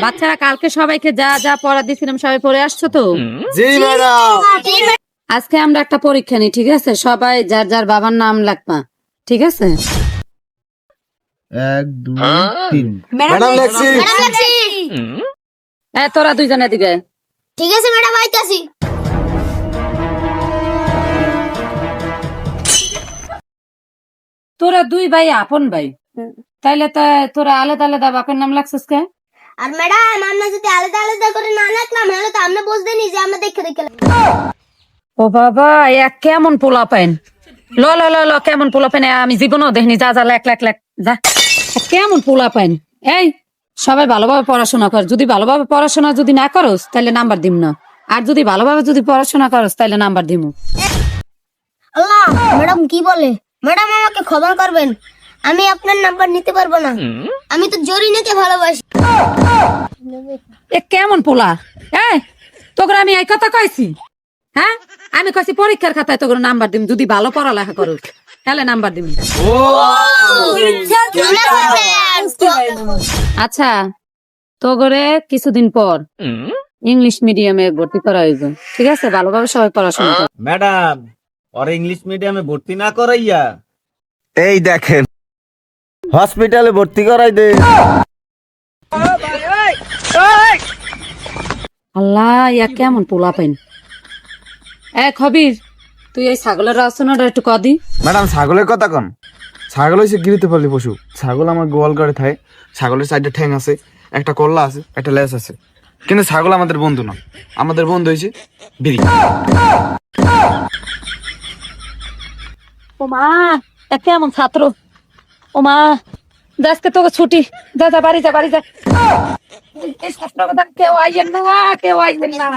বাচ্চারা কালকে সবাইকে যা যা পড়া দিয়েছিলাম সবাই পড়ে আসছো তো? জি ম্যাডাম। আজকে আমরা একটা পরীক্ষা নিই, ঠিক আছে? সবাই যার যার বাবার নাম লিখবা, ঠিক আছে? 1 2 3 ম্যাডাম লেখছি। তোরা দুইজন এদিকে। ঠিক আছে ম্যাডাম, আইতাছি। তোরা দুই ভাই আপন ভাই, তাইলে তোরা আলাদা আলাদা বাপের নাম লাগছিস কে? আর ম্যাডাম আমরা যদি আলাদা আলাদা করে না লিখলাম তাহলে তো আমরা বুঝতেনি যে আমরা দেখে দেখে ও বাবা, এক কেমন পোলা পাইন! ল ল ল ল, কেমন পোলা পাইন আমি জীবনও দেখিনি। যা যা লেখ লেখ লেখ যা। কেমন পোলা পাইন! এই সবাই ভালোভাবে পড়াশোনা কর। যদি ভালোভাবে পড়াশোনা যদি না করস তাহলে নাম্বার দিম না, আর যদি ভালোভাবে যদি পড়াশোনা করস তাহলে নাম্বার দিমু। আল্লাহ, ম্যাডাম কি বলে? ম্যাডাম আমাকে ক্ষমা করবেন, আমি আপনার নাম্বার নিতে পারবো না। আমি তো জরিনাকে ভালোবাসি। এ কেমন পোলা! এই তোকে আমি এই কথা কইছি? হ্যাঁ, আমি কইছি পরীক্ষার খাতায় তোকে নাম্বার দিম, যদি ভালো পড়ালেখা করস তাহলে নাম্বার দিম। আচ্ছা, তোগরে কিছুদিন পর ইংলিশ মিডিয়ামে ভর্তি করা হইব, ঠিক আছে? ভালোভাবে সবাই পড়াশোনা কর। ম্যাডাম, ওর ইংলিশ মিডিয়ামে ভর্তি না করাইয়া এই দেখেন হসপিটালে ভর্তি করাই দে। আল্লাহ, ইয়া কেমন পোলা পাইন! খবির, তুই এই ছাগলের রচনাটা একটু কদি। ম্যাডাম, ছাগলের কথা কন। ছাগল হয়েছে গৃহপালিত পশু। ছাগল আমার গোয়াল ঘরে থাকে। ছাগলের সাইডে ঠ্যাং আছে, একটা কল্লা আছে, একটা লেজ আছে, কিন্তু ছাগল আমাদের বন্ধু না। আমাদের বন্ধু হয়েছে বিড়ি। ও মা, কেমন ছাত্র! ও মা, আজকে তোকে ছুটি। যা যা, বাড়ি যা, বাড়ি যা। এই ছাত্র কথা কেউ আইয়েন না, কেউ আইয়েন না।